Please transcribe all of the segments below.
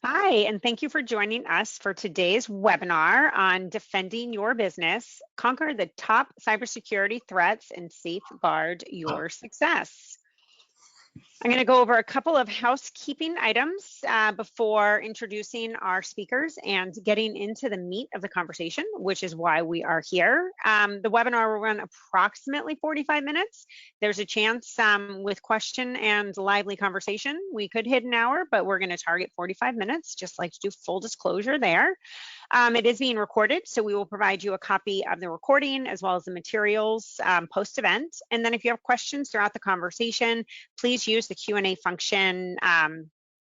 Hi, and thank you for joining us for today's webinar on defending your business, conquer the top cybersecurity threats, and safeguard your success. I'm going to go over a couple of housekeeping items before introducing our speakers and getting into the meat of the conversation, which is why we are here. The webinar will run approximately 45 minutes. There's a chance with question and lively conversation, we could hit an hour, but we're going to target 45 minutes, just like to do full disclosure there. It is being recorded, so we will provide you a copy of the recording as well as the materials post-event. And then if you have questions throughout the conversation, please use the Q&A function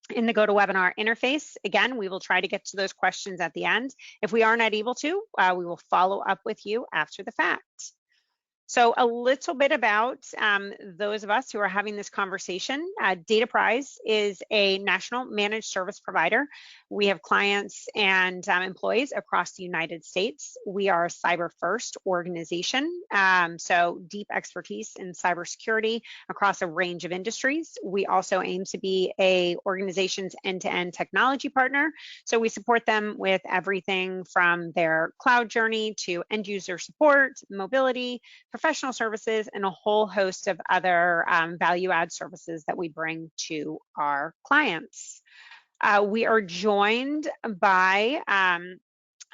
in the GoToWebinar interface. Again, we will try to get to those questions at the end. If we are not able to, we will follow up with you after the fact. So a little bit about those of us who are having this conversation. Dataprise is a national managed service provider. We have clients and employees across the United States. We are a cyber-first organization, so deep expertise in cybersecurity across a range of industries. We also aim to be a organization's end-to-end technology partner. So we support them with everything from their cloud journey to end-user support, mobility, professional services, and a whole host of other value-add services that we bring to our clients. We are joined by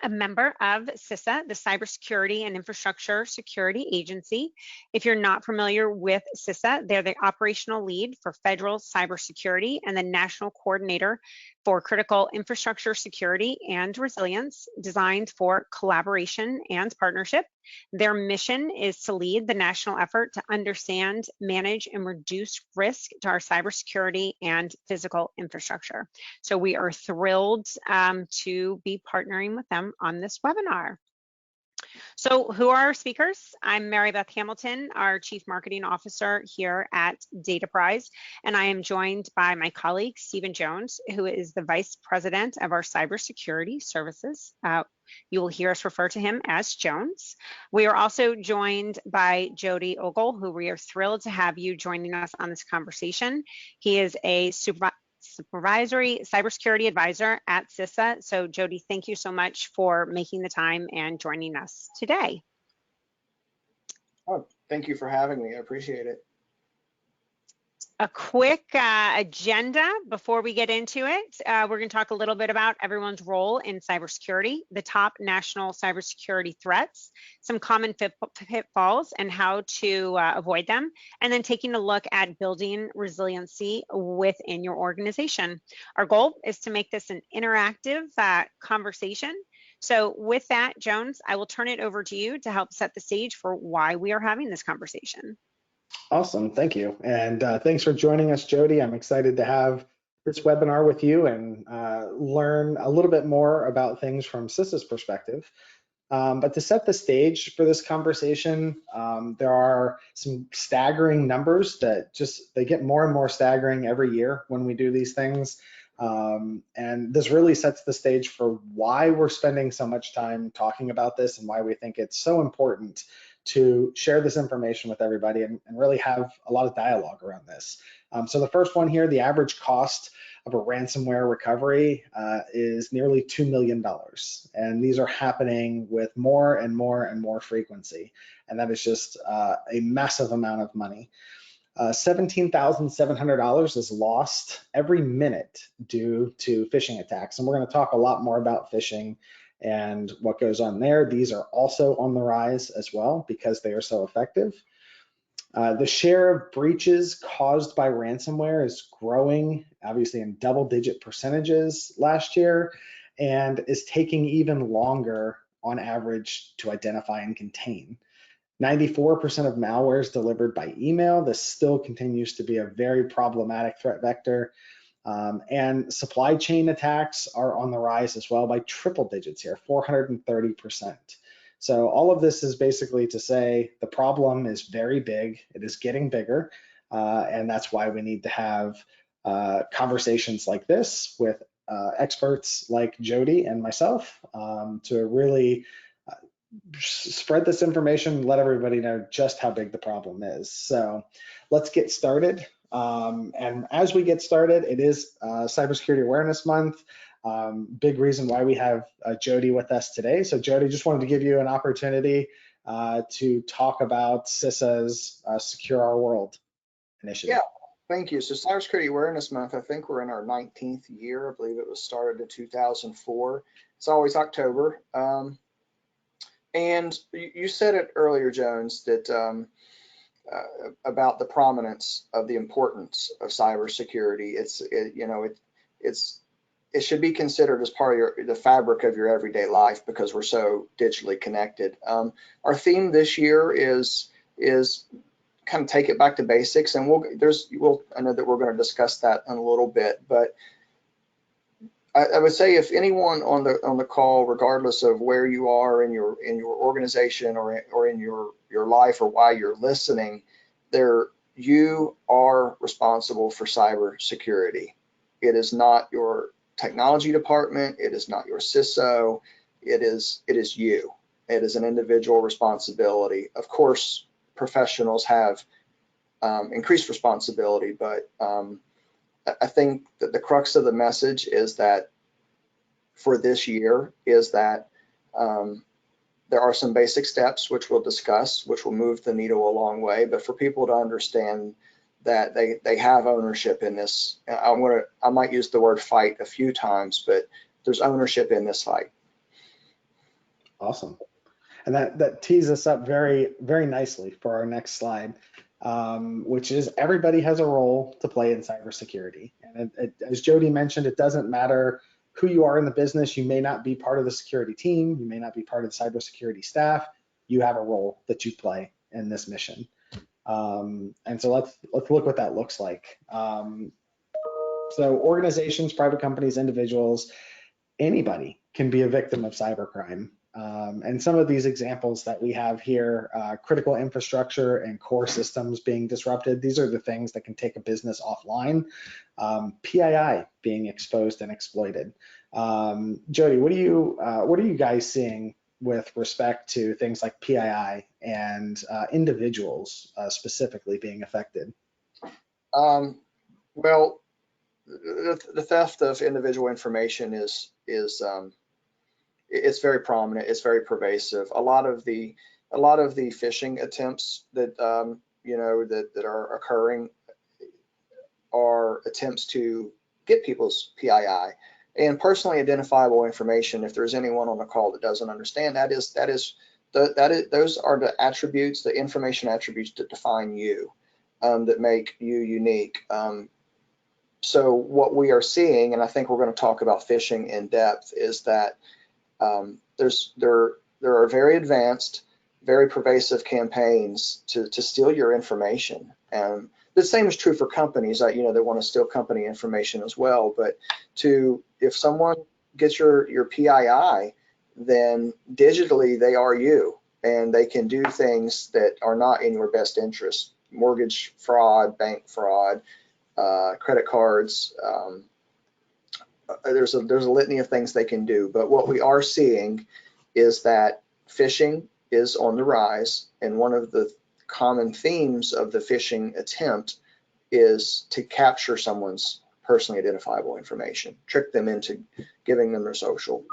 a member of CISA, the Cybersecurity and Infrastructure Security Agency. If you're not familiar with CISA, they're the operational lead for federal cybersecurity and the national coordinator for critical infrastructure security and resilience, designed for collaboration and partnership. Their mission is to lead the national effort to understand, manage, and reduce risk to our cybersecurity and physical infrastructure. So we are thrilled to be partnering with them on this webinar. So who are our speakers? I'm Mary Beth Hamilton, our Chief Marketing Officer here at Dataprise, and I am joined by my colleague, Stephen Jones, who is the Vice President of our Cybersecurity Services. You will hear us refer to him as Jones. We are also joined by Jody Ogle, who we are thrilled to have you joining us on this conversation. He is a Supervisory Cybersecurity Advisor at CISA. So Jody, thank you so much for making the time and joining us today. Oh, thank you for having me. I appreciate it. A quick agenda before we get into it. We're going to talk a little bit about everyone's role in cybersecurity, the top national cybersecurity threats, some common pitfalls and how to avoid them, and then taking a look at building resiliency within your organization. Our goal is to make this an interactive conversation. So with that, Jones, I will turn it over to you to help set the stage for why we are having this conversation. Awesome, thank you. And thanks for joining us, Jody. I'm excited to have this webinar with you and learn a little bit more about things from CISA's perspective. But to set the stage for this conversation, there are some staggering numbers that they get more and more staggering every year when we do these things. And this really sets the stage for why we're spending so much time talking about this and why we think it's so important to share this information with everybody and really have a lot of dialogue around this. So the first one here, the average cost of a ransomware recovery is nearly $2 million. And these are happening with more and more and more frequency. And that is just a massive amount of money. $17,700 is lost every minute due to phishing attacks. And we're going to talk a lot more about phishing and what goes on there. These are also on the rise as well because they are so effective. The share of breaches caused by ransomware is growing, obviously in double-digit percentages last year, and is taking even longer on average to identify and contain. 94% of malware is delivered by email. This still continues to be a very problematic threat vector. And supply chain attacks are on the rise as well by triple digits here, 430%. So all of this is basically to say the problem is very big, it is getting bigger, and that's why we need to have conversations like this with experts like Jody and myself to really spread this information, let everybody know just how big the problem is. So let's get started. And as we get started, it is Cybersecurity Awareness Month. Big reason why we have Jody with us today. So Jody, just wanted to give you an opportunity to talk about CISA's Secure Our World initiative. Yeah, thank you. So Cybersecurity Awareness Month, I think we're in our 19th year. I believe it was started in 2004. It's always October. And you said it earlier, Jones, that about the prominence of the importance of cybersecurity. It should be considered as part of the fabric of your everyday life because we're so digitally connected. Our theme this year is kind of take it back to basics, and I know that we're going to discuss that in a little bit, but I would say if anyone on the call, regardless of where you are in your organization or in your life or why you're listening, you are responsible for cybersecurity. It is not your technology department. It is not your CISO. It is you. It is an individual responsibility. Of course, professionals have increased responsibility, but I think that the crux of the message is that for this year is that there are some basic steps which we'll discuss, which will move the needle a long way, but for people to understand that they have ownership in this. I might use the word fight a few times, but there's ownership in this fight. Awesome. And that tees us up very, very nicely for our next slide, which is everybody has a role to play in cybersecurity. And as Jody mentioned, it doesn't matter who you are in the business. You may not be part of the security team. You may not be part of the cybersecurity staff. You have a role that you play in this mission. And so let's look what that looks like. So organizations, private companies, individuals, anybody can be a victim of cybercrime. And some of these examples that we have here, critical infrastructure and core systems being disrupted, these are the things that can take a business offline. PII being exposed and exploited. Jody, what are you guys seeing with respect to things like PII and individuals specifically being affected? Well, the theft of individual information is it's very prominent. It's very pervasive. A lot of the phishing attempts that that are occurring are attempts to get people's PII and personally identifiable information. If there's anyone on the call that doesn't understand, those are the attributes, the information attributes that define you, that make you unique. So what we are seeing, and I think we're going to talk about phishing in depth, is that there are very advanced, very pervasive campaigns to steal your information. And the same is true for companies. They want to steal company information as well. But if someone gets your PII, then digitally they are you, and they can do things that are not in your best interest: mortgage fraud, bank fraud, credit cards. There's a litany of things they can do, but what we are seeing is that phishing is on the rise, and one of the common themes of the phishing attempt is to capture someone's personally identifiable information, trick them into giving them their social.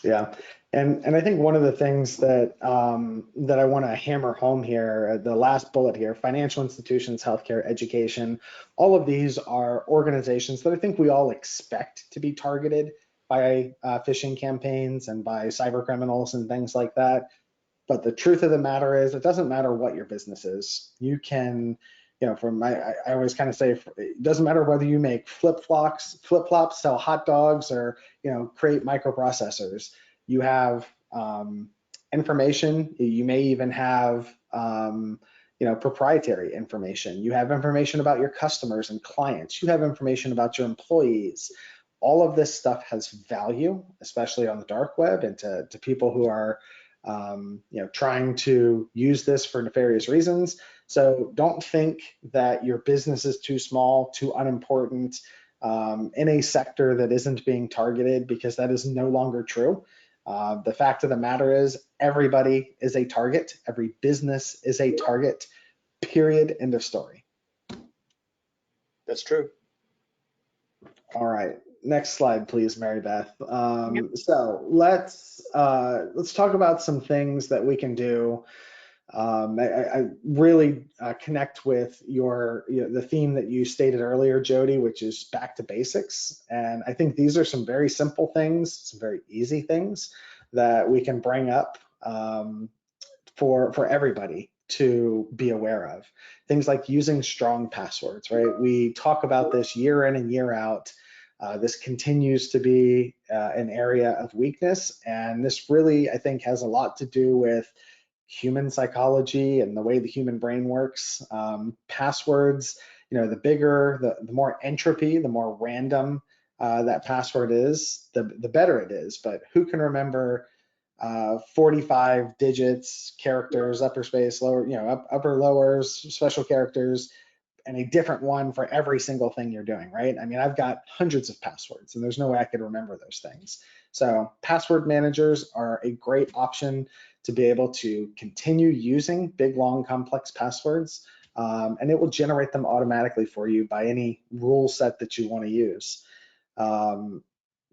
Yeah, and I think one of the things that that I want to hammer home here, the last bullet here, financial institutions, healthcare, education, all of these are organizations that I think we all expect to be targeted by phishing campaigns and by cyber criminals and things like that. But the truth of the matter is, it doesn't matter what your business is. You can, I always kind of say, it doesn't matter whether you make flip-flops, sell hot dogs, or create microprocessors. You have information. You may even have proprietary information. You have information about your customers and clients. You have information about your employees. All of this stuff has value, especially on the dark web, and to people who are trying to use this for nefarious reasons. So don't think that your business is too small, too unimportant in a sector that isn't being targeted, because that is no longer true. The fact of the matter is, everybody is a target. Every business is a target, period, end of story. That's true. All right. Next slide, please, Mary Beth. Yep. So let's talk about some things that we can do. I really connect with the theme that you stated earlier, Jody, which is back to basics. And I think these are some very simple things, some very easy things that we can bring up for everybody to be aware of. Things like using strong passwords, right? We talk about this year in and year out. This continues to be an area of weakness, and this really, I think, has a lot to do with human psychology and the way the human brain works. Passwords, the bigger, the more entropy, the more random that password is, the better it is. But who can remember 45 digits, characters, upper space, lower, upper lowers, special characters, and a different one for every single thing you're doing, right? I mean, I've got hundreds of passwords and there's no way I could remember those things. So password managers are a great option to be able to continue using big, long, complex passwords, and it will generate them automatically for you by any rule set that you want to use.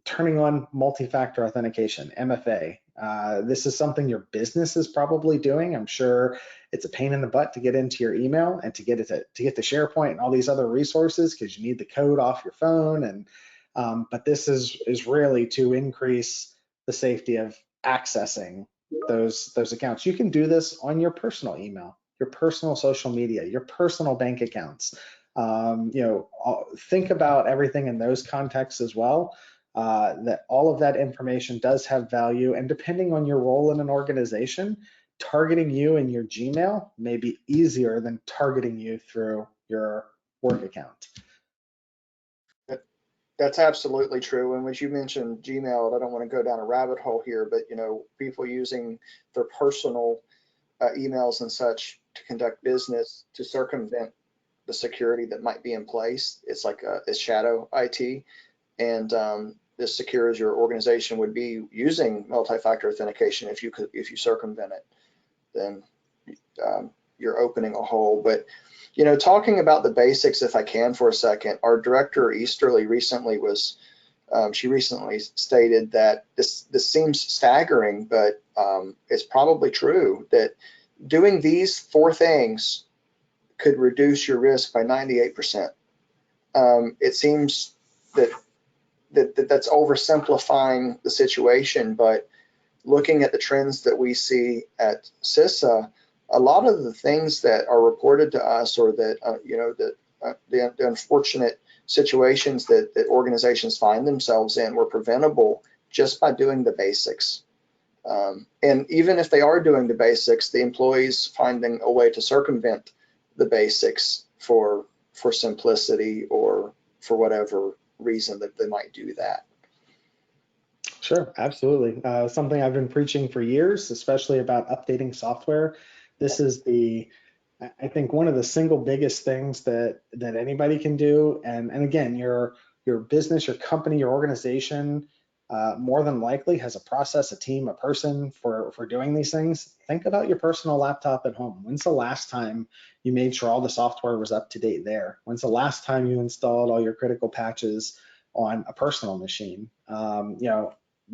Turning on multi-factor authentication, MFA. This is something your business is probably doing. I'm sure it's a pain in the butt to get into your email and to get to SharePoint and all these other resources because you need the code off your phone. And but this is really to increase the safety of accessing those accounts. You can do this on your personal email, your personal social media, your personal bank accounts. Think about everything in those contexts as well. That all of that information does have value, and depending on your role in an organization, targeting you in your Gmail may be easier than targeting you through your work account. That's absolutely true. And as you mentioned Gmail, I don't want to go down a rabbit hole here, but people using their personal emails and such to conduct business to circumvent the security that might be in place. It's like it's shadow IT. And as secure as your organization would be using multi-factor authentication, if you circumvent it, then you're opening a hole. But talking about the basics, if I can for a second, our director Easterly recently stated that this seems staggering, but it's probably true that doing these 4 things could reduce your risk by 98%. It seems that's oversimplifying the situation, but looking at the trends that we see at CISA, a lot of the things that are reported to us, or that the unfortunate situations that organizations find themselves in, were preventable just by doing the basics. And even if they are doing the basics, the employees finding a way to circumvent the basics for simplicity or for whatever reason that they might do that. Sure, absolutely. Something I've been preaching for years, especially about updating software. This is I think one of the single biggest things that anybody can do. And again, your business, your company, your organization, more than likely has a process, a team, a person for doing these things. Think about your personal laptop at home. When's the last time you made sure all the software was up to date there? When's the last time you installed all your critical patches on a personal machine?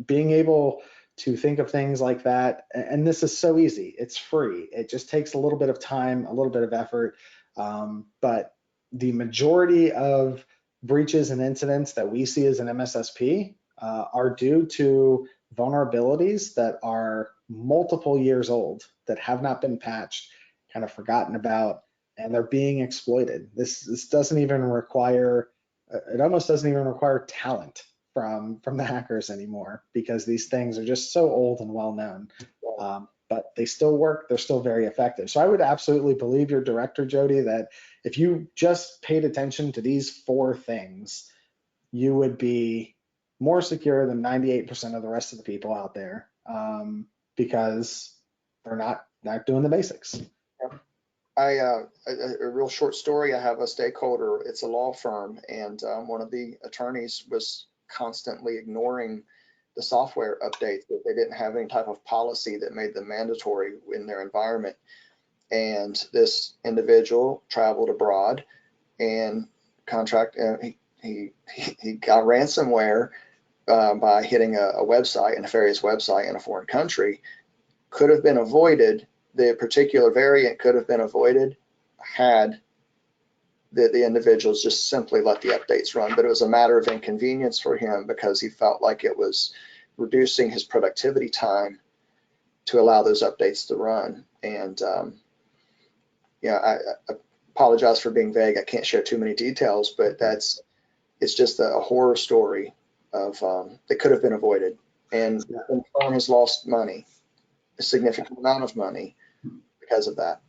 Being able to think of things like that, and this is so easy. It's free. It just takes a little bit of time, a little bit of effort, but the majority of breaches and incidents that we see as an MSSP are due to vulnerabilities that are multiple years old, that have not been patched, kind of forgotten about, and they're being exploited. This doesn't even require, it almost doesn't even require talent from the hackers anymore, because these things are just so old and well known. But they still work, they're still very effective. So I would absolutely believe your director, Jody, that if you just paid attention to these 4 things, you would be more secure than 98% of the rest of the people out there, because they're not doing the basics. A real short story. I have a stakeholder. It's a law firm, and one of the attorneys was constantly ignoring the software updates. That they didn't have any type of policy that made them mandatory in their environment. And this individual traveled abroad and he got ransomware by hitting a website, a nefarious website in a foreign country. Could have been avoided. The particular variant could have been avoided had the individuals just simply let the updates run. But it was a matter of inconvenience for him because he felt like it was reducing his productivity time to allow those updates to run. And I apologize for being vague. I can't share too many details, but it's just a horror story of that could have been avoided. And the firm has lost money, a significant amount of money because of that.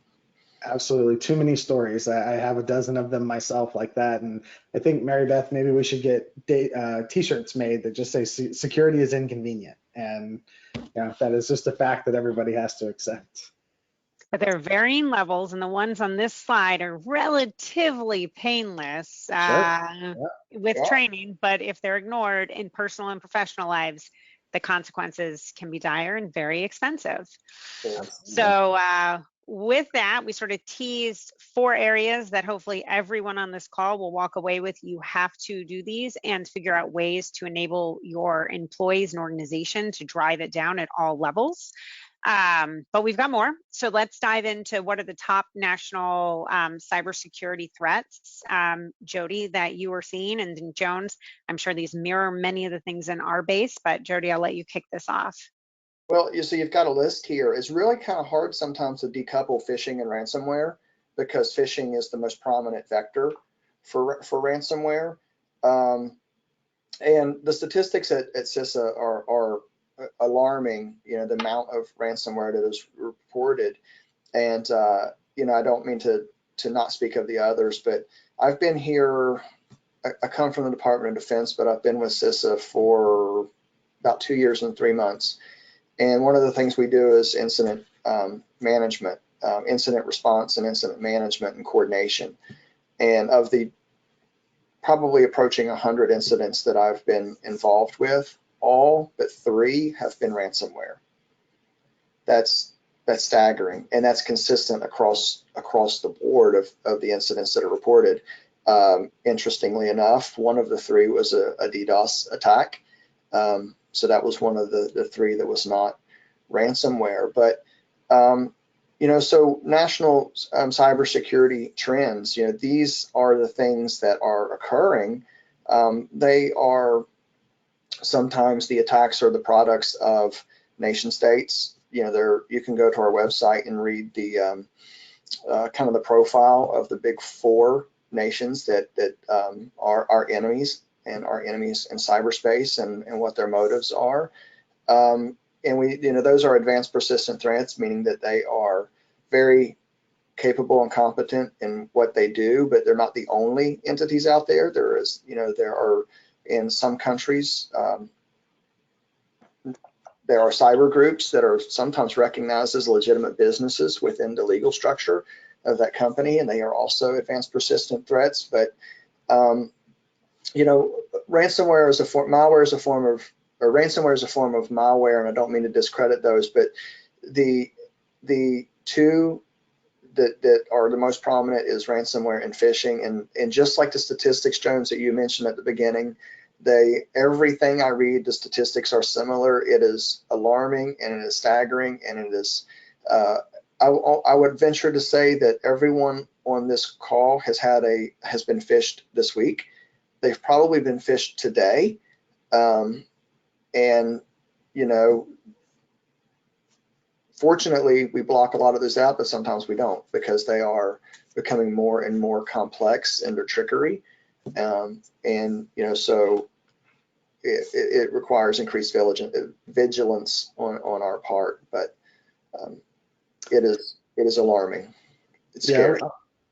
Absolutely. Too many stories. I have a dozen of them myself like that. And I think, Mary Beth, maybe we should get t-shirts made that just say security is inconvenient. And that is just a fact that everybody has to accept. But there are varying levels, and the ones on this slide are relatively painless with training, but if they're ignored in personal and professional lives, the consequences can be dire and very expensive. So with that, we sort of teased 4 areas that hopefully everyone on this call will walk away with. You have to do these and figure out ways to enable your employees and organization to drive it down at all levels. But we've got more. So let's dive into what are the top national cybersecurity threats, Jody, that you are seeing. And then Jones, I'm sure these mirror many of the things in our base, but Jody, I'll let you kick this off. Well, you see, you've got a list here. It's really kind of hard sometimes to decouple phishing and ransomware because phishing is the most prominent vector for ransomware. And the statistics at CISA are alarming, the amount of ransomware that is reported. And, I don't mean to not speak of the others, but I've been here, I come from the Department of Defense, but I've been with CISA for about 2 years and 3 months. And one of the things we do is incident management, incident response and incident management and coordination. And of the probably approaching 100 incidents that I've been involved with, all but 3 have been ransomware. That's staggering, and that's consistent across the board of the incidents that are reported. Interestingly enough, one of the 3 was a DDoS attack. So that was one of the 3 that was not ransomware. But so national cybersecurity trends, these are the things that are occurring. They are sometimes the attacks are the products of nation states. You can go to our website and read the kind of the profile of the big 4 nations that are our enemies and our enemies in cyberspace and what their motives are. And we, those are advanced persistent threats, meaning that they are very capable and competent in what they do, but they're not the only entities out there. There are in some countries, there are cyber groups that are sometimes recognized as legitimate businesses within the legal structure of that company, and they are also advanced persistent threats. But ransomware is malware is a form of, or ransomware is a form of malware, and I don't mean to discredit those, but the 2 that are the most prominent is ransomware and phishing. And just like the statistics, Jones, that you mentioned at the beginning, everything I read, the statistics are similar. It is alarming and it is staggering, and it is I would venture to say that everyone on this call has been phished this week. They've probably been phished today. And fortunately, we block a lot of those out, but sometimes we don't, because they are becoming more and more complex in their trickery. So it requires increased vigilance on our part, but it is alarming. It's scary.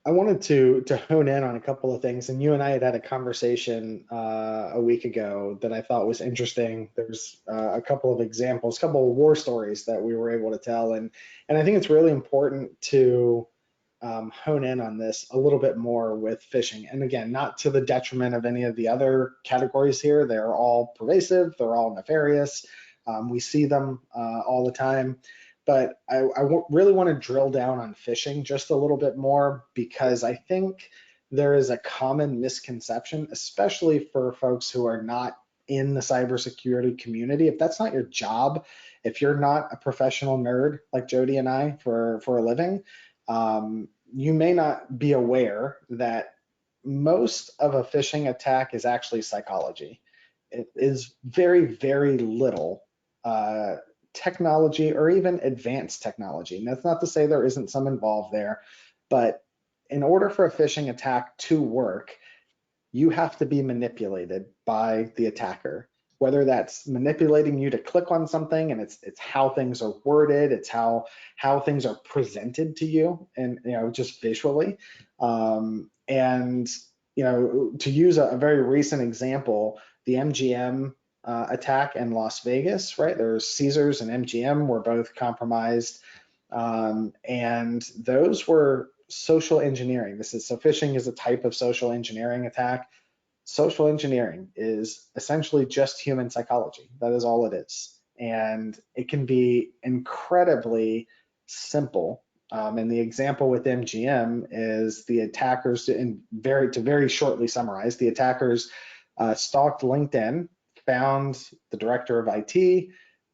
I wanted to hone in on a couple of things, and you and I had a conversation a week ago that I thought was interesting. There's a couple of examples, a couple of war stories that we were able to tell, and I think it's really important to hone in on this a little bit more with phishing. And again, not to the detriment of any of the other categories here. They're all pervasive, they're all nefarious. We see them all the time. But I really want to drill down on phishing just a little bit more, because I think there is a common misconception, especially for folks who are not in the cybersecurity community. If that's not your job, if you're not a professional nerd like Jody and I for a living, you may not be aware that most of a phishing attack is actually psychology. It is very, very little technology or even advanced technology. And that's not to say there isn't some involved there, but in order for a phishing attack to work, you have to be manipulated by the attacker, whether that's manipulating you to click on something, and it's how things are worded, it's how things are presented to you, and just visually. And to use a very recent example, the MGM attack in Las Vegas, right? There's Caesars and MGM were both compromised, and those were social engineering. So phishing is a type of social engineering attack. Social engineering is essentially just human psychology. That is all it is. And it can be incredibly simple. And the example with MGM is the attackers, to very shortly summarize, the attackers stalked LinkedIn, found the director of IT,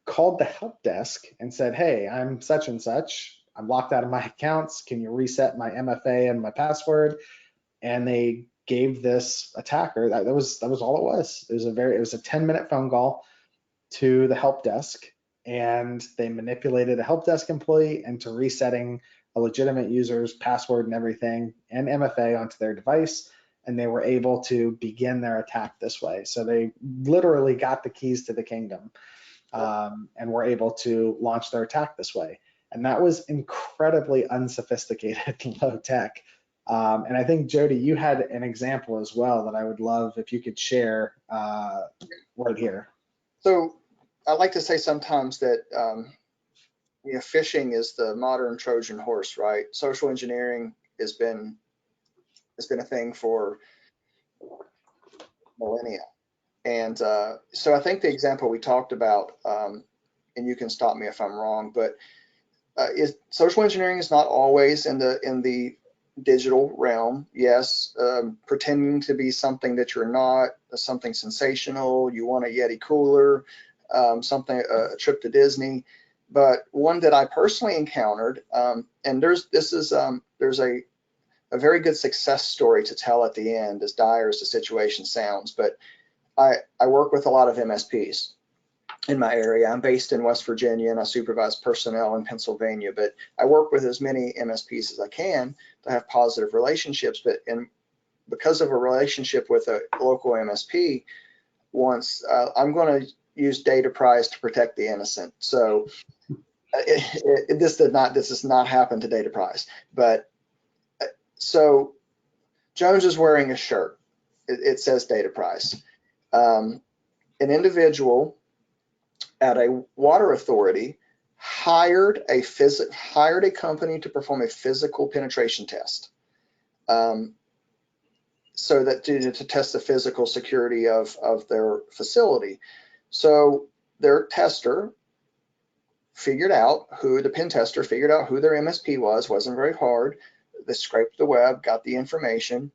called the help desk and said, "Hey, I'm such and such. I'm locked out of my accounts. Can you reset my MFA and my password?" And they gave this attacker, that was all it was. It was a 10-minute phone call to the help desk, and they manipulated a help desk employee into resetting a legitimate user's password and everything and MFA onto their device, and they were able to begin their attack this way. So they literally got the keys to the kingdom, and were able to launch their attack this way. And that was incredibly unsophisticated, low tech. And I think, Jody, you had an example as well that I would love if you could share right here. So I like to say sometimes that phishing is the modern Trojan horse, right? Social engineering has been a thing for millennia. And so I think the example we talked about, and you can stop me if I'm wrong, but social engineering is not always in the digital realm. Yes, pretending to be something that you're not, something sensational, you want a Yeti cooler, a trip to Disney. But one that I personally encountered, and there's a very good success story to tell at the end, as dire as the situation sounds. But I work with a lot of MSPs in my area. I'm based in West Virginia and I supervise personnel in Pennsylvania, but I work with as many MSPs as I can to have positive relationships. Because of a relationship with a local MSP, once I'm going to use Dataprise to protect the innocent. So this does not happen to Dataprise, but so Jones is wearing a shirt. It says Dataprise. An individual at a water authority hired a company to perform a physical penetration test, so that to test the physical security of their facility. So their tester figured out the pen tester figured out who their MSP was. Wasn't very hard. They scraped the web, got the information,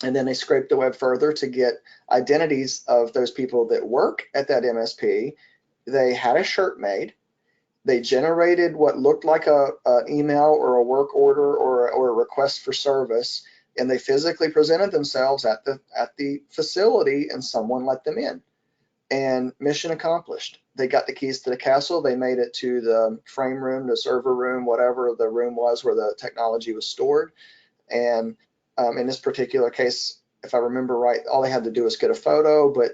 and then they scraped the web further to get identities of those people that work at that MSP. They had a shirt made. They generated what looked like an email or a work order or a request for service, and they physically presented themselves at the facility, and someone let them in. And mission accomplished. They got the keys to the castle. They made it to the frame room, the server room, whatever the room was where the technology was stored. And in this particular case, if I remember right, all they had to do was get a photo, but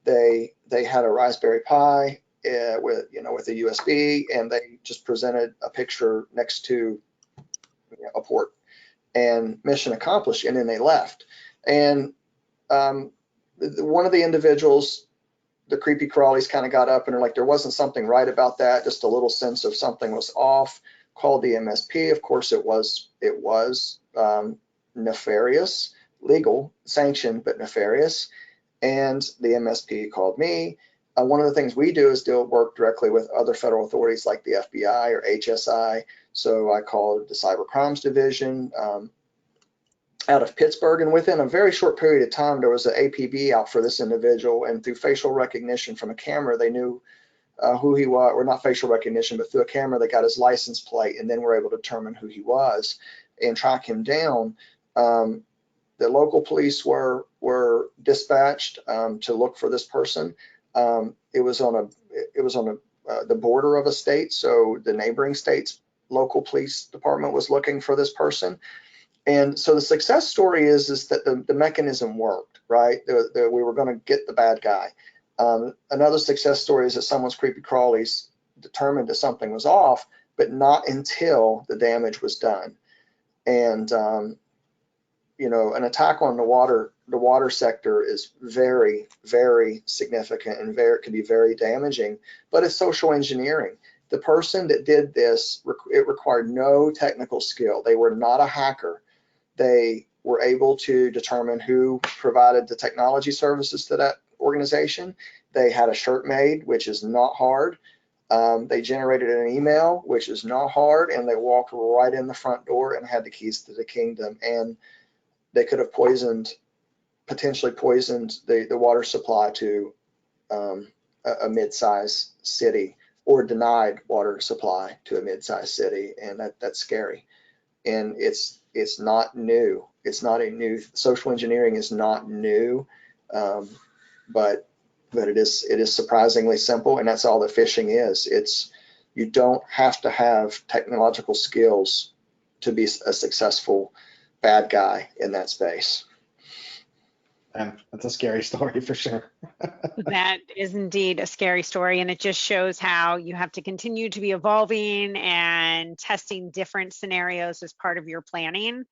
they had a Raspberry Pi with a USB, and they just presented a picture next to a port, and mission accomplished. And then they left. And one of the individuals, the creepy crawlies, kind of got up and are like, there wasn't something right about that, just a little sense of something was off. Called the MSP. Of course, it was nefarious, legal, sanctioned, but nefarious. And the MSP called me. One of the things we do is work directly with other federal authorities like the FBI or HSI. So I called the Cyber Crimes Division, out of Pittsburgh, and within a very short period of time, there was an APB out for this individual, and through facial recognition from a camera, they knew who he was, or not facial recognition, but through a camera, they got his license plate, and then were able to determine who he was and track him down. The local police were dispatched to look for this person. It was on the border of a state, so the neighboring state's local police department was looking for this person. And so the success story is that the mechanism worked, right? We were going to get the bad guy. Another success story is that someone's creepy crawlies determined that something was off, but not until the damage was done. And you know, an attack on the water sector is very, very significant and can be very damaging. But it's social engineering. The person that did this, it required no technical skill. They were not a hacker. They were able to determine who provided the technology services to that organization. They had a shirt made, which is not hard. They generated an email, which is not hard, and they walked right in the front door and had the keys to the kingdom. And they could have potentially poisoned the water supply to a mid-sized city, or denied water supply to a mid-sized city, and that's scary. And it's not new. It's not a new, social engineering is not new, but it is surprisingly simple, and that's all that phishing is. You don't have to have technological skills to be a successful bad guy in that space. And that's a scary story for sure. That is indeed a scary story, and it just shows how you have to continue to be evolving and testing different scenarios as part of your planning.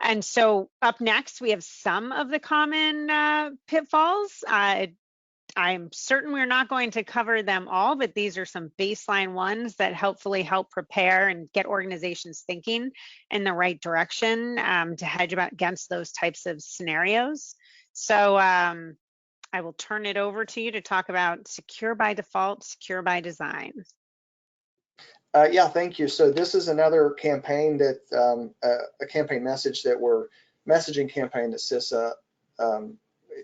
And so up next, we have some of the common pitfalls. I'm certain we're not going to cover them all, but these are some baseline ones that hopefully help prepare and get organizations thinking in the right direction to hedge against those types of scenarios. So I will turn it over to you to talk about secure by default, secure by design. Yeah, thank you. So this is another campaign that a campaign messaging campaign that CISA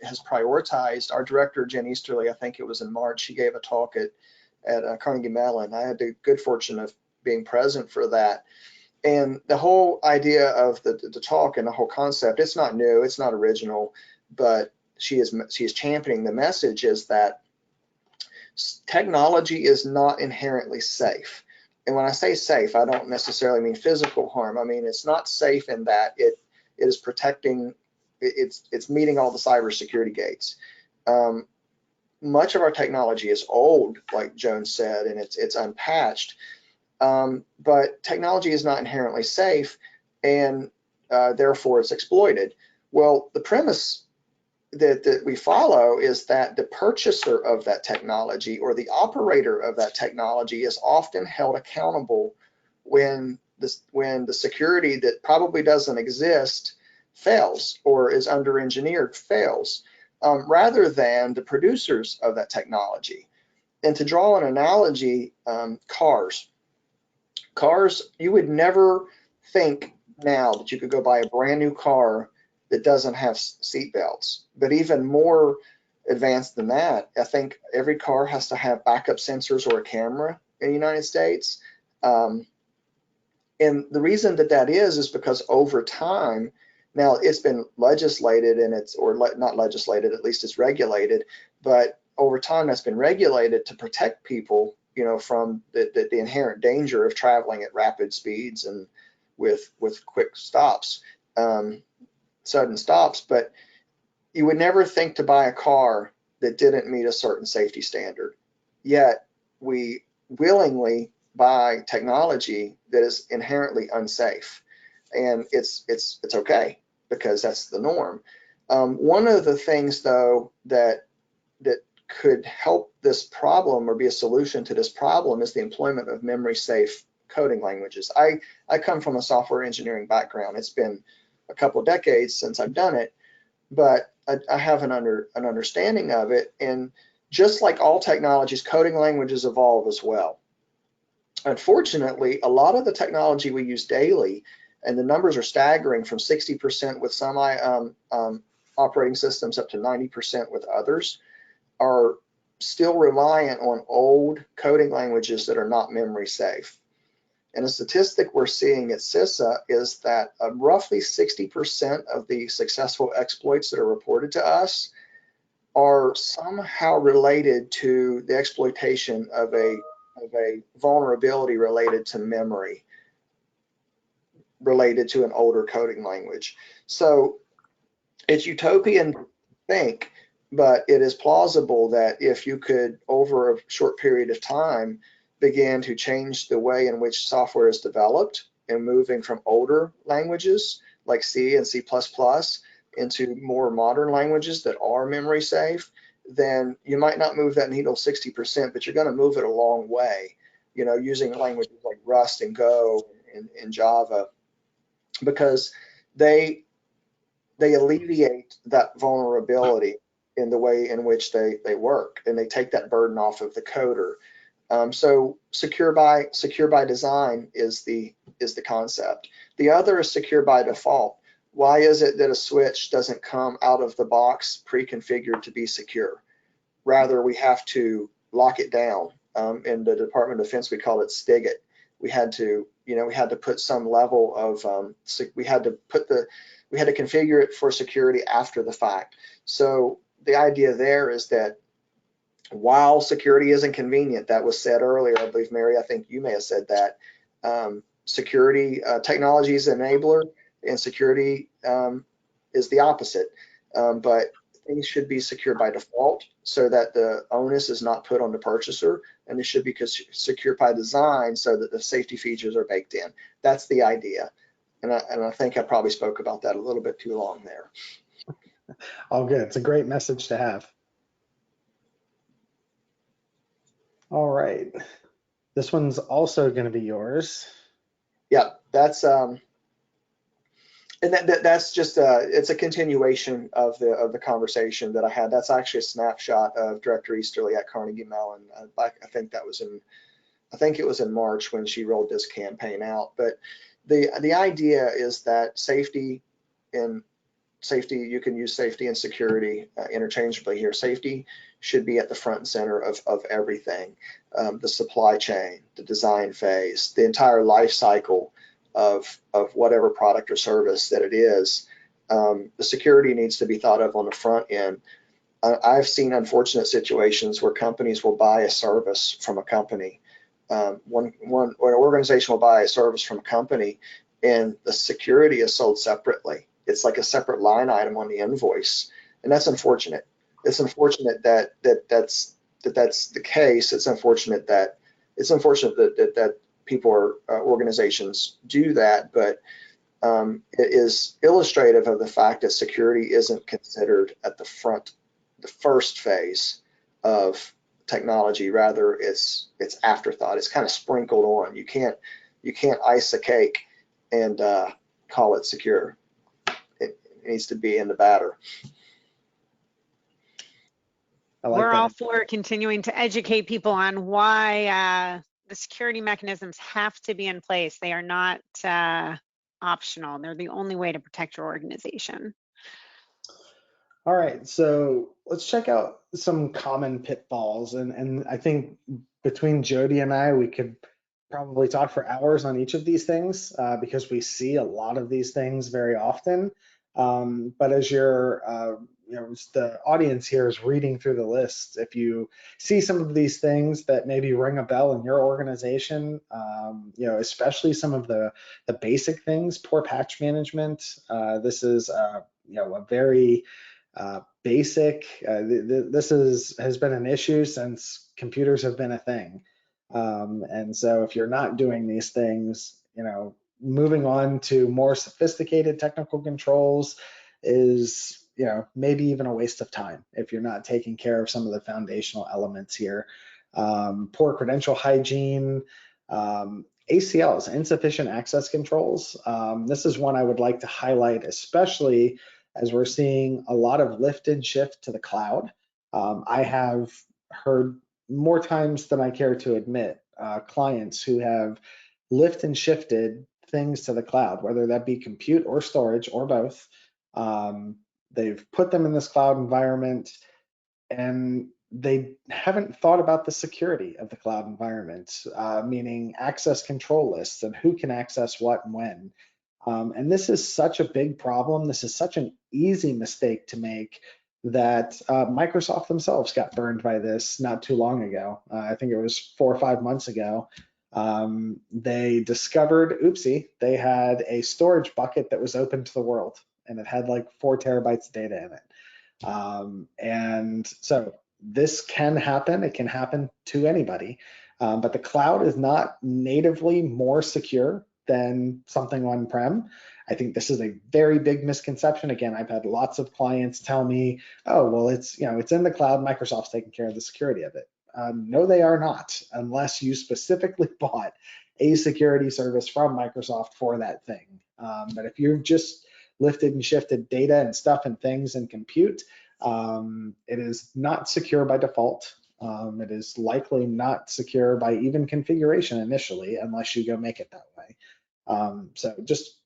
has prioritized. Our director, Jen Easterly, I think it was in March, she gave a talk at Carnegie Mellon. I had the good fortune of being present for that. And the whole idea of the talk and the whole concept, it's not new, it's not original, but she is championing the message is that technology is not inherently safe. And when I say safe, I don't necessarily mean physical harm. I mean, it's not safe in that it is protecting, it's meeting all the cybersecurity gates. Much of our technology is old, like Joan said, and it's unpatched. But technology is not inherently safe, and therefore it's exploited. Well, the premise that we follow is that the purchaser of that technology or the operator of that technology is often held accountable when the security that probably doesn't exist fails or is under-engineered fails, rather than the producers of that technology. And to draw an analogy, cars, you would never think now that you could go buy a brand new car that doesn't have seat belts. But even more advanced than that, I think every car has to have backup sensors or a camera in the United States. And the reason that is because over time, now it's been legislated and not legislated, at least it's regulated, but over time that's been regulated to protect people, you know, from the inherent danger of traveling at rapid speeds and with quick stops. Sudden stops, but you would never think to buy a car that didn't meet a certain safety standard. Yet we willingly buy technology that is inherently unsafe, and it's okay because that's the norm. One of the things though that could help this problem or be a solution to this problem is the employment of memory safe coding languages. I come from a software engineering background. It's been a couple of decades since I've done it, but I have an understanding of it. And just like all technologies, coding languages evolve as well. Unfortunately, a lot of the technology we use daily and the numbers are staggering, from 60% with some operating systems up to 90% with others, are still reliant on old coding languages that are not memory safe. And a statistic we're seeing at CISA is that roughly 60% of the successful exploits that are reported to us are somehow related to the exploitation of a vulnerability related to memory, related to an older coding language. So it's utopian to think, but it is plausible that if you could, over a short period of time, begin to change the way in which software is developed and moving from older languages like C and C++ into more modern languages that are memory safe, then you might not move that needle 60%, but you're going to move it a long way, you know, using languages like Rust and Go and Java, because they alleviate that vulnerability in the way in which they work, and they take that burden off of the coder. So secure by design is the concept. The other is secure by default. Why is it that a switch doesn't come out of the box pre-configured to be secure? Rather, we have to lock it down. In the Department of Defense, we call it STIGIT. We had to put some level of we had to configure it for security after the fact. So the idea there is that while security isn't convenient, that was said earlier, I believe, Mary, I think you may have said that, security technology is an enabler, and security is the opposite. But things should be secure by default so that the onus is not put on the purchaser, and it should be secure by design so that the safety features are baked in. That's the idea. And I think I probably spoke about that a little bit too long there. All good. It's a great message to have. All right. This one's also going to be yours. Yeah, that's and that's just it's a continuation of the conversation that I had. That's actually a snapshot of Director Easterly at Carnegie Mellon. I think it was in March when she rolled this campaign out. But the idea is that safety, you can use safety and security interchangeably here. Safety should be at the front and center of everything. The supply chain, the design phase, the entire life cycle of whatever product or service that it is. The security needs to be thought of on the front end. I've seen unfortunate situations where companies will buy a service from a company. An organization will buy a service from a company, and the security is sold separately. It's like a separate line item on the invoice, and that's unfortunate. It's unfortunate that's the case. It's unfortunate that people or organizations do that, but it is illustrative of the fact that security isn't considered at the first phase of technology. Rather, it's afterthought. It's kind of sprinkled on. You can't ice a cake and call it secure. It needs to be in the batter. We're all for continuing to educate people on why the security mechanisms have to be in place. They are not optional. They're the only way to protect your organization. All right, so let's check out some common pitfalls. And I think between Jody and I, we could probably talk for hours on each of these things because we see a lot of these things very often. But as the audience here is reading through the list, if you see some of these things that maybe ring a bell in your organization, especially some of the basic things, poor patch management, this is a very basic. This has been an issue since computers have been a thing. And so if you're not doing these things, moving on to more sophisticated technical controls is, maybe even a waste of time if you're not taking care of some of the foundational elements here. Poor credential hygiene, ACLs, insufficient access controls. This is one I would like to highlight, especially as we're seeing a lot of lift and shift to the cloud. I have heard more times than I care to admit, clients who have lift and shifted things to the cloud, whether that be compute or storage or both. They've put them in this cloud environment, and they haven't thought about the security of the cloud environment, meaning access control lists and who can access what and when. And this is such a big problem. This is such an easy mistake to make that Microsoft themselves got burned by this not too long ago. I think it was 4 or 5 months ago. They discovered, oopsie, they had a storage bucket that was open to the world, and it had like 4 terabytes of data in it. And so this can happen. It can happen to anybody, but the cloud is not natively more secure than something on-prem. I think this is a very big misconception. Again, I've had lots of clients tell me, oh, well, it's in the cloud, Microsoft's taking care of the security of it. No, they are not, unless you specifically bought a security service from Microsoft for that thing. But if you've just lifted and shifted data and stuff and things and compute, it is not secure by default. It is likely not secure by even configuration initially, unless you go make it that way. So just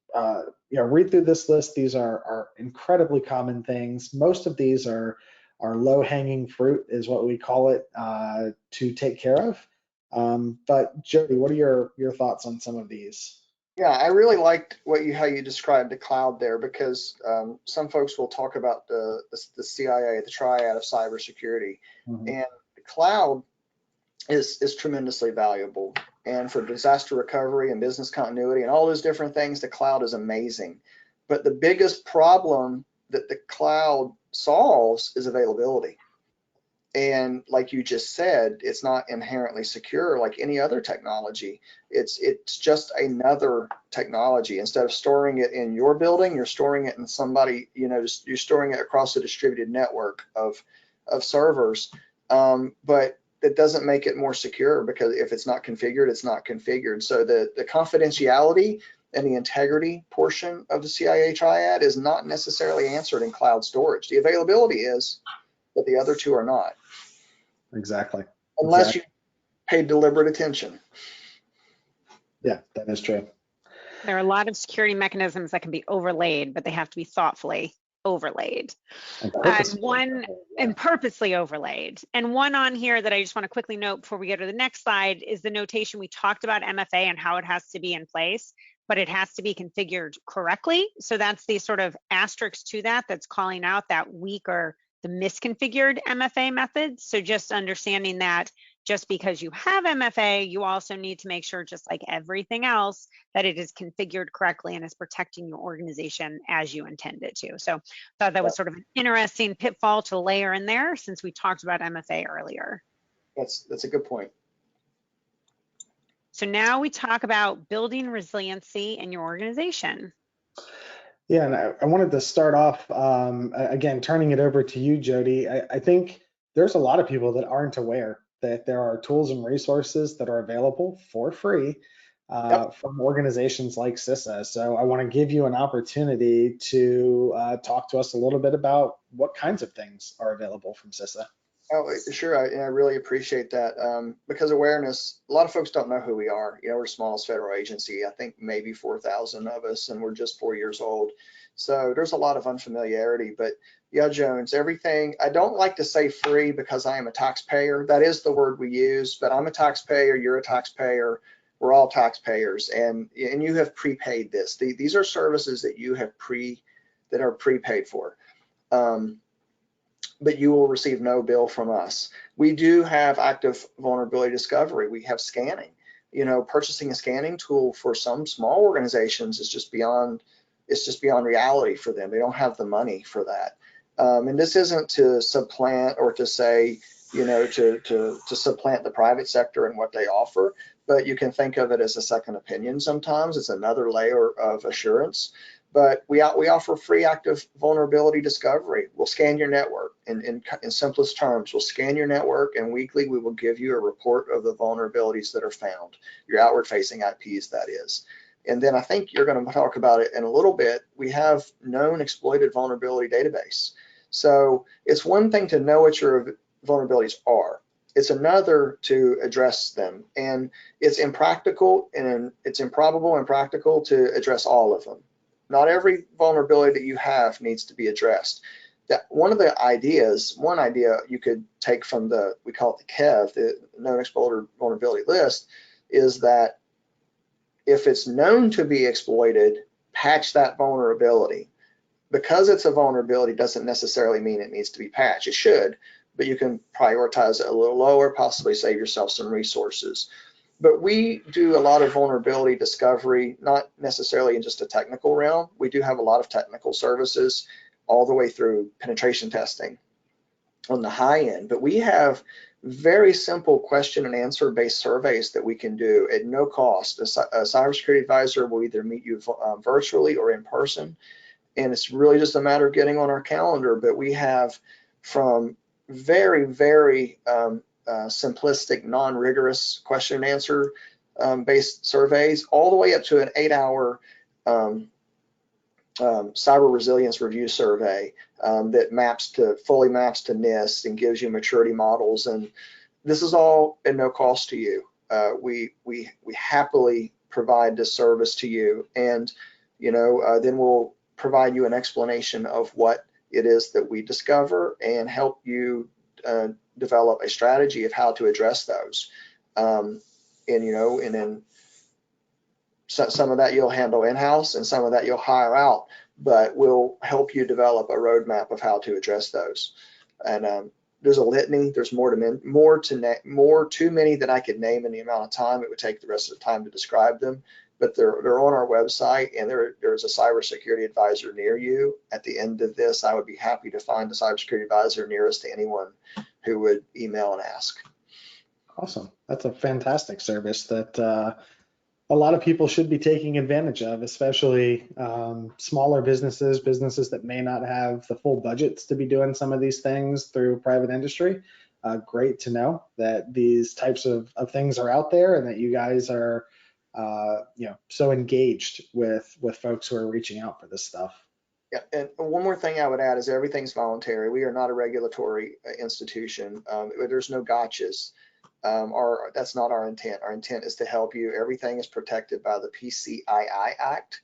read through this list. These are incredibly common things. Most of these are low-hanging fruit, is what we call it, to take care of. But Jody, what are your thoughts on some of these? Yeah, I really liked how you described the cloud there, because some folks will talk about the CIA, the triad of cybersecurity, and the cloud is tremendously valuable. And for disaster recovery and business continuity and all those different things, the cloud is amazing. But the biggest problem that the cloud solves is availability. And like you just said, it's not inherently secure like any other technology. It's just another technology. Instead of storing it in your building, you're storing it in somebody, you're storing it across a distributed network of servers. But that doesn't make it more secure, because if it's not configured, it's not configured. So the confidentiality and the integrity portion of the CIA triad is not necessarily answered in cloud storage. The availability is, but the other two are not. Exactly. Unless you pay deliberate attention. Yeah, that is true. There are a lot of security mechanisms that can be overlaid, but they have to be thoughtfully overlaid. And purposely overlaid. And one on here that I just want to quickly note before we go to the next slide is the notation. We talked about MFA and how it has to be in place, but it has to be configured correctly. So that's the sort of asterisk to that's calling out that weak or the misconfigured MFA method. So just understanding that just because you have MFA, you also need to make sure, just like everything else, that it is configured correctly and is protecting your organization as you intend it to. So I thought that was sort of an interesting pitfall to layer in there, since we talked about MFA earlier. That's a good point. So now we talk about building resiliency in your organization. Yeah, and I wanted to start off, again, turning it over to you, Jody. I think there's a lot of people that aren't aware that there are tools and resources that are available for free from organizations like CISA. So I want to give you an opportunity to talk to us a little bit about what kinds of things are available from CISA. Oh, sure. I really appreciate that, because awareness, a lot of folks don't know who we are. We're the smallest federal agency, I think maybe 4,000 of us, and we're just 4 years old. So there's a lot of unfamiliarity, but yeah, Jones, everything, I don't like to say free because I am a taxpayer. That is the word we use, but I'm a taxpayer, you're a taxpayer, we're all taxpayers, and you have prepaid this. These are services that you have that are prepaid for. But you will receive no bill from us. We do have active vulnerability discovery. We have scanning. Purchasing a scanning tool for some small organizations is just beyond reality for them. They don't have the money for that. And this isn't to supplant or to say, to supplant the private sector and what they offer, but you can think of it as a second opinion sometimes. It's another layer of assurance. But we offer free active vulnerability discovery. We'll scan your network in simplest terms. We'll scan your network, and weekly we will give you a report of the vulnerabilities that are found, your outward facing IPs, that is. And then I think you're going to talk about it in a little bit. We have known exploited vulnerability database. So it's one thing to know what your vulnerabilities are. It's another to address them. And it's impractical and it's improbable and practical to address all of them. Not every vulnerability that you have needs to be addressed. That one idea you could take from we call it the KEV, the known exploited vulnerability list, is that if it's known to be exploited, patch that vulnerability. Because it's a vulnerability doesn't necessarily mean it needs to be patched. It should, but you can prioritize it a little lower, possibly save yourself some resources. But we do a lot of vulnerability discovery, not necessarily in just a technical realm. We do have a lot of technical services all the way through penetration testing on the high end, but we have very simple question and answer based surveys that we can do at no cost. A cybersecurity advisor will either meet you virtually or in person, and it's really just a matter of getting on our calendar. But we have from very, very simplistic, non-rigorous question and answer based surveys, all the way up to an 8-hour cyber resilience review survey that fully maps to NIST and gives you maturity models. And this is all at no cost to you. We happily provide this service to you, and then we'll provide you an explanation of what it is that we discover and help you develop a strategy of how to address those. And then some of that you'll handle in-house and some of that you'll hire out, but we'll help you develop a roadmap of how to address those. And there's a litany. There's more too many that I could name in the amount of time it would take the rest of the time to describe them. But they're on our website, and there's a cybersecurity advisor near you. At the end of this, I would be happy to find a cybersecurity advisor nearest to anyone who would email and ask. Awesome. That's a fantastic service that a lot of people should be taking advantage of, especially smaller businesses that may not have the full budgets to be doing some of these things through private industry. Great to know that these types of things are out there and that you guys are so engaged with folks who are reaching out for this stuff. Yeah, and one more thing I would add is everything's voluntary. We are not a regulatory institution. There's no gotchas. That's not our intent. Our intent is to help you. Everything is protected by the PCI Act.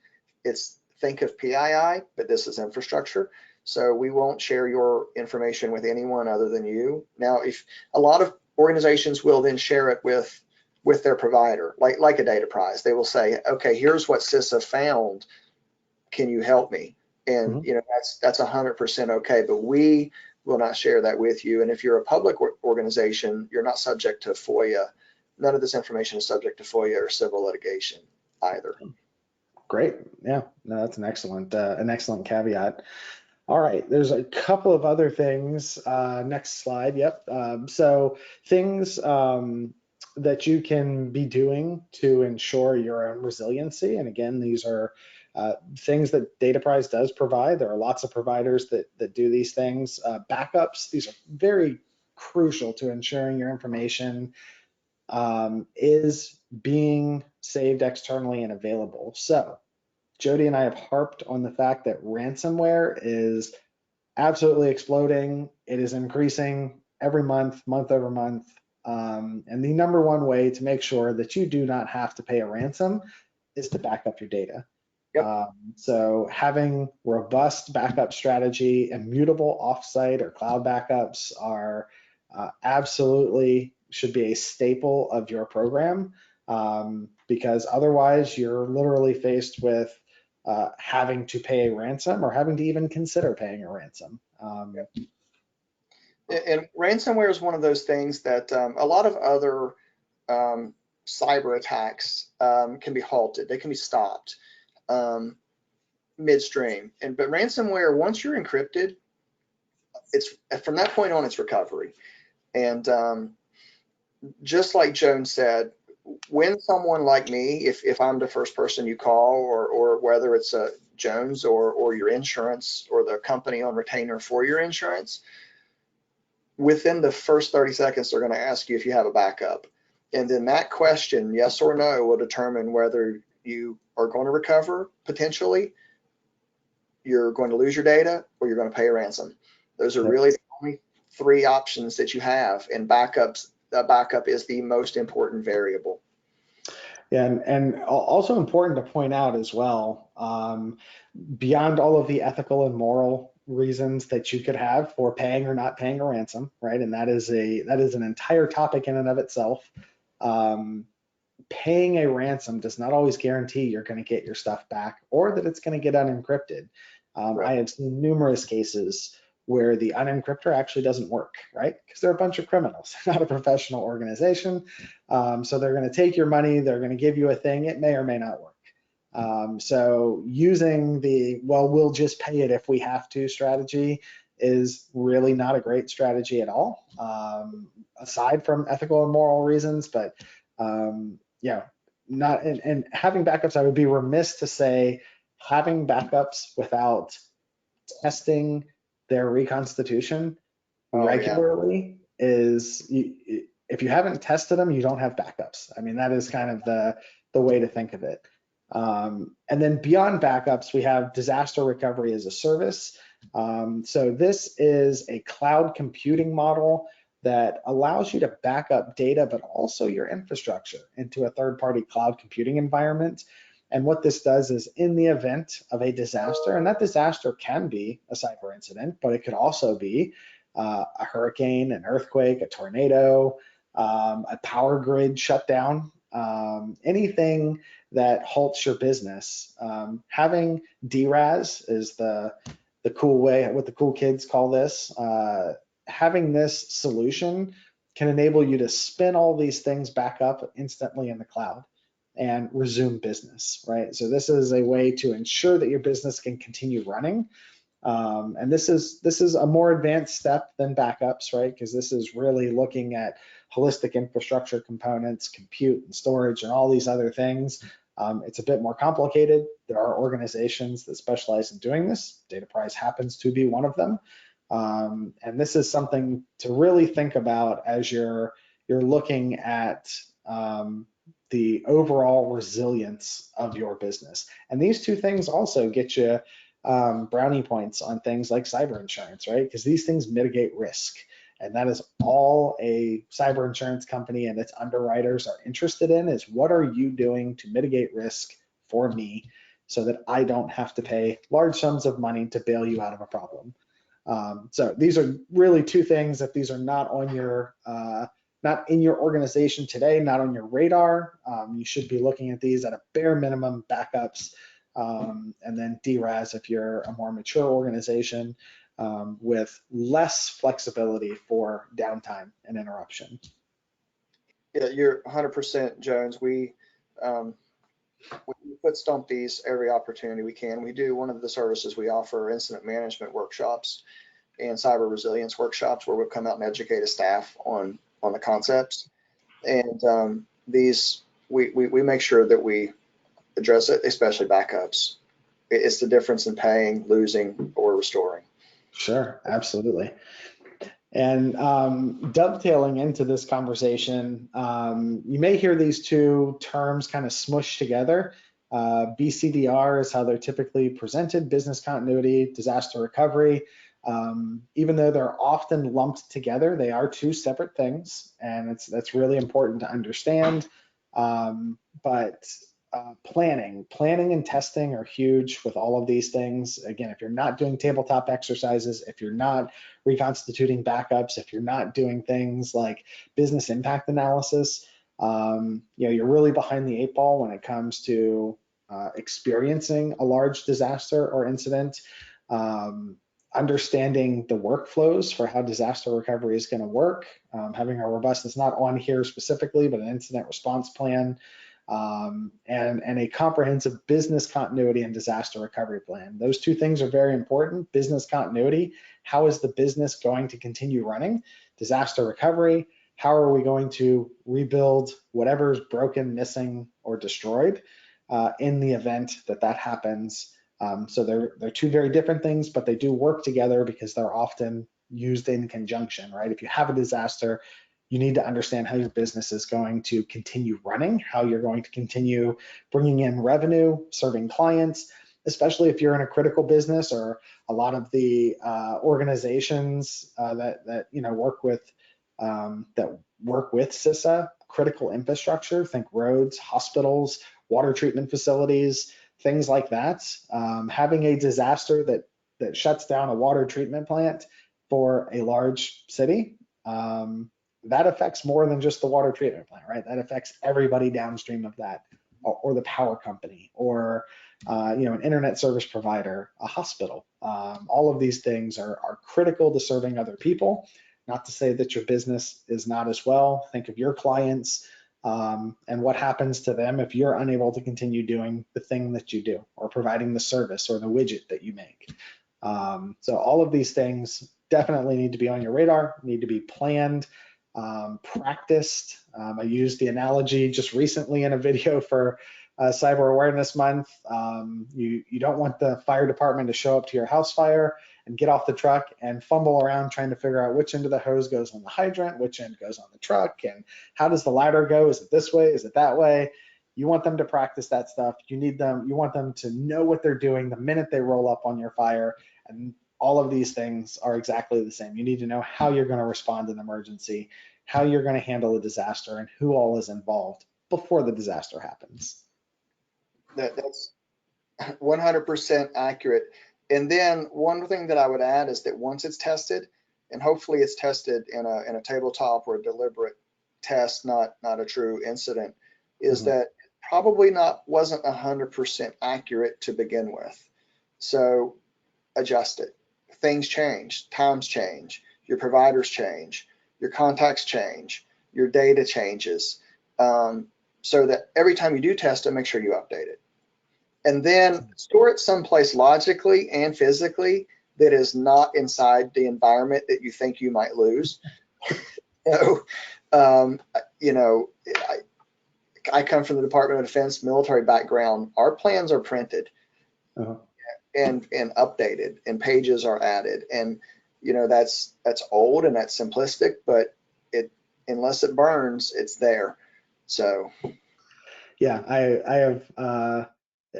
Think of PII, but this is infrastructure. So we won't share your information with anyone other than you. Now, if a lot of organizations will then share it with their provider, like a Dataprise, they will say, okay, here's what CISA found. Can you help me? And that's 100% okay, but we will not share that with you. And if you're a public organization, you're not subject to FOIA. None of this information is subject to FOIA or civil litigation either. Great. Yeah, no, that's an excellent caveat. All right, there's a couple of other things. Next slide. Yep. So things that you can be doing to ensure your own resiliency. And again, these are things that Dataprise does provide. There are lots of providers that do these things. Backups, these are very crucial to ensuring your information is being saved externally and available. So Jody and I have harped on the fact that ransomware is absolutely exploding. It is increasing every month over month. And the number one way to make sure that you do not have to pay a ransom is to back up your data. Yep. So having robust backup strategy, immutable offsite or cloud backups are absolutely should be a staple of your program, because otherwise you're literally faced with having to pay a ransom or having to even consider paying a ransom. And ransomware is one of those things that a lot of other cyber attacks can be halted. They can be stopped midstream. But ransomware, once you're encrypted, it's from that point on, it's recovery. And just like Joan said, when someone like me, if I'm the first person you call, or whether it's Jones or your insurance or the company on retainer for your insurance, within the first 30 seconds, they're going to ask you if you have a backup. And then that question, yes or no, will determine whether you are going to recover potentially, you're going to lose your data, or you're going to pay a ransom. Those are really the only three options that you have, and backups backup is the most important variable. Yeah, and also important to point out as well, beyond all of the ethical and moral reasons that you could have for paying or not paying a ransom, right? And that is an entire topic in and of itself. Paying a ransom does not always guarantee you're going to get your stuff back or that it's going to get unencrypted. Right. I have seen numerous cases where the unencryptor actually doesn't work, right? Because they're a bunch of criminals, not a professional organization. So they're going to take your money, they're going to give you a thing, it may or may not work. So using the, well, we'll just pay it if we have to strategy is really not a great strategy at all, aside from ethical and moral reasons. But yeah, not, and having backups, I would be remiss to say having backups without testing their reconstitution regularly is, if you haven't tested them, you don't have backups. I mean, that is kind of the way to think of it. And then beyond backups, we have disaster recovery as a service. So this is a cloud computing model that allows you to back up data, but also your infrastructure into a third-party cloud computing environment. And what this does is, in the event of a disaster, and that disaster can be a cyber incident, but it could also be a hurricane, an earthquake, a tornado, a power grid shutdown, anything that halts your business. Having DRAS is the cool way, what the cool kids call this. Having this solution can enable you to spin all these things back up instantly in the cloud and resume business, right? So this is a way to ensure that your business can continue running. And this is a more advanced step than backups, right? Because this is really looking at holistic infrastructure components, compute and storage and all these other things. It's a bit more complicated. There are organizations that specialize in doing this. Dataprise happens to be one of them. And this is something to really think about as you're looking at the overall resilience of your business. And these two things also get you brownie points on things like cyber insurance, right? Because these things mitigate risk. And that is all a cyber insurance company and its underwriters are interested in, is what are you doing to mitigate risk for me so that I don't have to pay large sums of money to bail you out of a problem. So these are really two things that these are not on your, not in your organization today, not on your radar. You should be looking at these at a bare minimum backups, and then DRAS if you're a more mature organization with less flexibility for downtime and interruption. Yeah, you're 100% Jones. We foot stomp these every opportunity we can. We do, one of the services we offer, incident management workshops and cyber resilience workshops, where we'll come out and educate a staff on the concepts. And these, we make sure that we address it, especially backups. It's the difference in paying, losing, or restoring. Sure, absolutely. And dovetailing into this conversation, you may hear these two terms kind of smushed together. BCDR is how they're typically presented, business continuity, disaster recovery. Even though they're often lumped together, they are two separate things, and that's really important to understand. But planning and testing are huge with all of these things. Again, if you're not doing tabletop exercises, if you're not reconstituting backups, if you're not doing things like business impact analysis, you're really behind the 8 ball when it comes to experiencing a large disaster or incident. Understanding the workflows for how disaster recovery is going to work, having a robust, it's not on here specifically, but an incident response plan, and a comprehensive business continuity and disaster recovery plan. Those two things are very important. Business continuity, how is the business going to continue running? Disaster recovery, how are we going to rebuild whatever's broken, missing, or destroyed in the event that happens? So they're two very different things, but they do work together because they're often used in conjunction, right? If you have a disaster, you need to understand how your business is going to continue running, how you're going to continue bringing in revenue, serving clients, especially if you're in a critical business, or a lot of the organizations that work with that work with CISA, critical infrastructure, think roads, hospitals, water treatment facilities, things like that. Having a disaster that shuts down a water treatment plant for a large city, that affects more than just the water treatment plant, right? That affects everybody downstream of that, or the power company, or an internet service provider, a hospital. All of these things are critical to serving other people. Not to say that your business is not as well. Think of your clients and what happens to them if you're unable to continue doing the thing that you do, or providing the service or the widget that you make. So all of these things definitely need to be on your radar, need to be planned, practiced. I used the analogy just recently in a video for Cyber Awareness Month. You don't want the fire department to show up to your house fire and get off the truck and fumble around trying to figure out which end of the hose goes on the hydrant, which end goes on the truck, and how does the ladder go? Is it this way? Is it that way? You want them to practice that stuff. You want them to know what they're doing the minute they roll up on your fire. And all of these things are exactly the same. You need to know how you're going to respond to an emergency, how you're going to handle a disaster, and who all is involved before the disaster happens. That's 100% accurate. And then one thing that I would add is that once it's tested, and hopefully it's tested in a tabletop or a deliberate test, not a true incident, is that probably wasn't 100% accurate to begin with. So adjust it. Things change, times change, your providers change, your contacts change, your data changes, so that every time you do test it, make sure you update it. And then store it someplace logically and physically that is not inside the environment that you think you might lose. I come from the Department of Defense military background. Our plans are printed and updated, and pages are added. And that's old and that's simplistic, but unless it burns, it's there. So yeah,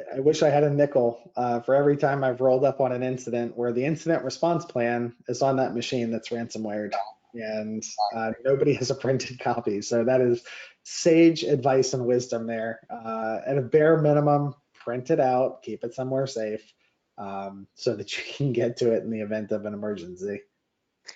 I wish I had a nickel for every time I've rolled up on an incident where the incident response plan is on that machine that's ransomwared, and nobody has a printed copy. So that is sage advice and wisdom there. At a bare minimum, print it out, keep it somewhere safe, so that you can get to it in the event of an emergency.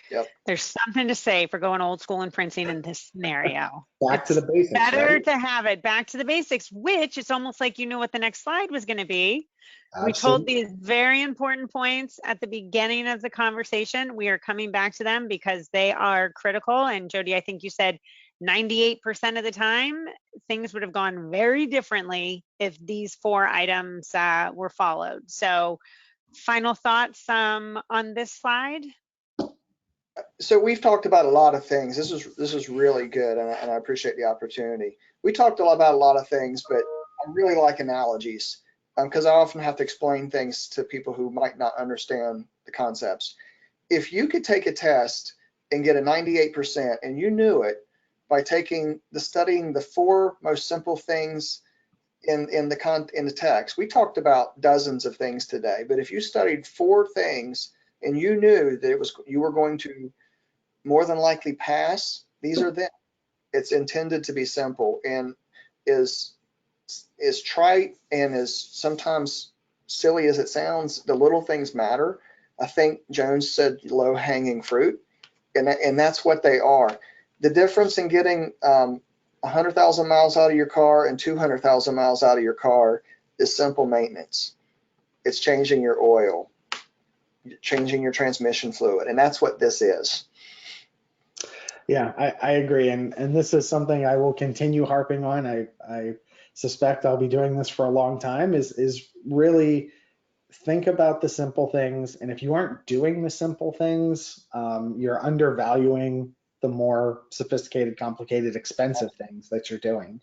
Yep. There's something to say for going old school and printing in this scenario. Back to the basics. Better right? to have it back to the basics, which it's almost like you knew what the next slide was going to be. Absolutely. We told these very important points at the beginning of the conversation. We are coming back to them because they are critical. And Jody, I think you said 98% of the time, things would have gone very differently if these 4 items were followed. So final thoughts on this slide? So we've talked about a lot of things. This is really good, and I appreciate the opportunity. We talked about a lot of things, but I really like analogies because I often have to explain things to people who might not understand the concepts. If you could take a test and get a 98%, and you knew it by studying the 4 most simple things in the text. We talked about dozens of things today, but if you studied 4 things and you knew that you were going to more than likely pass, these are them. It's intended to be simple, and is trite and as sometimes silly as it sounds, the little things matter. I think Jones said low-hanging fruit, and that's what they are. The difference in getting 100,000 miles out of your car and 200,000 miles out of your car is simple maintenance. It's changing your oil, changing your transmission fluid, and that's what this is. Yeah, I agree, and this is something I will continue harping on. I suspect I'll be doing this for a long time, is really think about the simple things, and if you aren't doing the simple things, you're undervaluing the more sophisticated, complicated, expensive things that you're doing.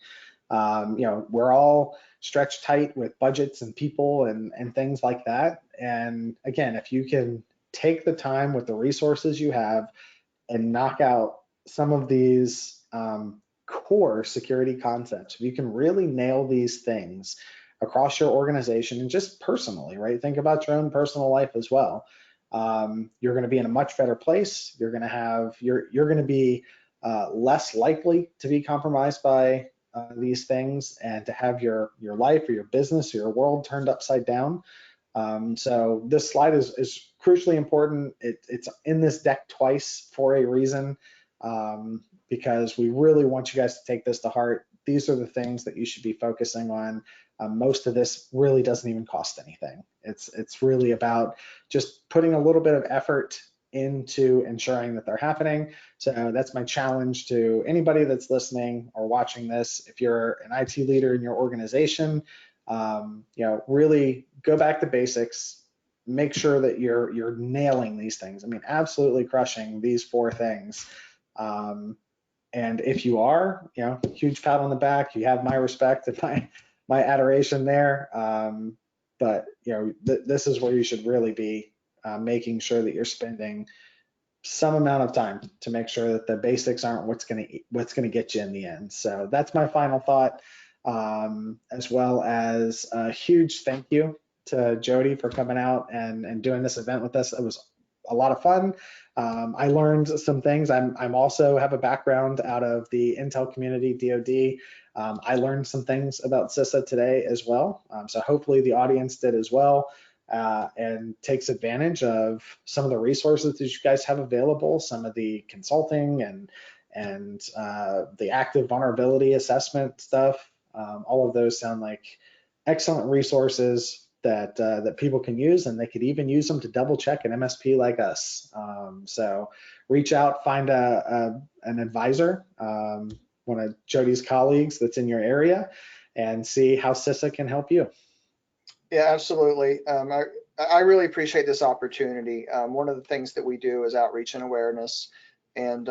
We're all stretched tight with budgets and people and things like that. And again, if you can take the time with the resources you have and knock out some of these core security concepts, if you can really nail these things across your organization and just personally, right? Think about your own personal life as well. You're going to be in a much better place. You're going to be less likely to be compromised by these things and to have your life or your business or your world turned upside down. So this slide is crucially important. It's in this deck twice for a reason, because we really want you guys to take this to heart. These are the things that you should be focusing on. Most of this really doesn't even cost anything. It's really about just putting a little bit of effort into ensuring that they're happening. So that's my challenge to anybody that's listening or watching this. If you're an IT leader in your organization, really go back to basics, make sure that you're nailing these things. I mean, absolutely crushing these 4 things. And if you are, huge pat on the back, you have my respect and my adoration there. But this is where you should really be making sure that you're spending some amount of time to make sure that the basics aren't what's going to get you in the end. So that's my final thought, as well as a huge thank you to Jody for coming out and doing this event with us. It was a lot of fun. I learned some things. I'm also have a background out of the Intel community, DoD. I learned some things about CISA today as well. So hopefully the audience did as well, and takes advantage of some of the resources that you guys have available, some of the consulting and the active vulnerability assessment stuff. All of those sound like excellent resources that people can use, and they could even use them to double check an MSP like us. So reach out, find an advisor, one of Jody's colleagues that's in your area, and see how CISA can help you. Yeah, absolutely. I really appreciate this opportunity. One of the things that we do is outreach and awareness, and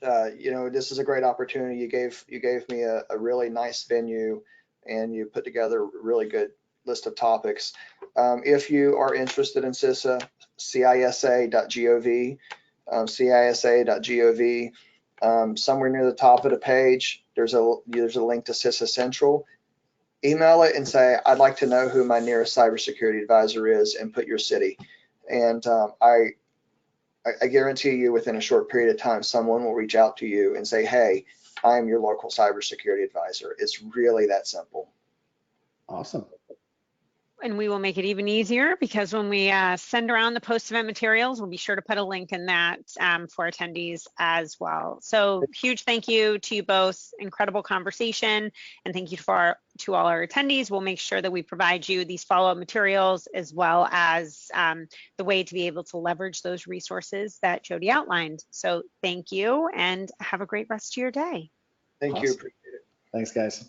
this is a great opportunity. You gave me a really nice venue, and you put together a really good list of topics. If you are interested in CISA, CISA.gov, CISA.gov. Somewhere near the top of the page, there's a link to CISA Central. Email it and say, I'd like to know who my nearest cybersecurity advisor is, and put your city. And I guarantee you within a short period of time, someone will reach out to you and say, hey, I am your local cybersecurity advisor. It's really that simple. Awesome. And we will make it even easier, because when we send around the post-event materials, we'll be sure to put a link in that for attendees as well. So huge thank you to you both. Incredible conversation. And thank you to all our attendees. We'll make sure that we provide you these follow-up materials, as well as the way to be able to leverage those resources that Jody outlined. So thank you, and have a great rest of your day. Thank you. Appreciate it. Thanks, guys.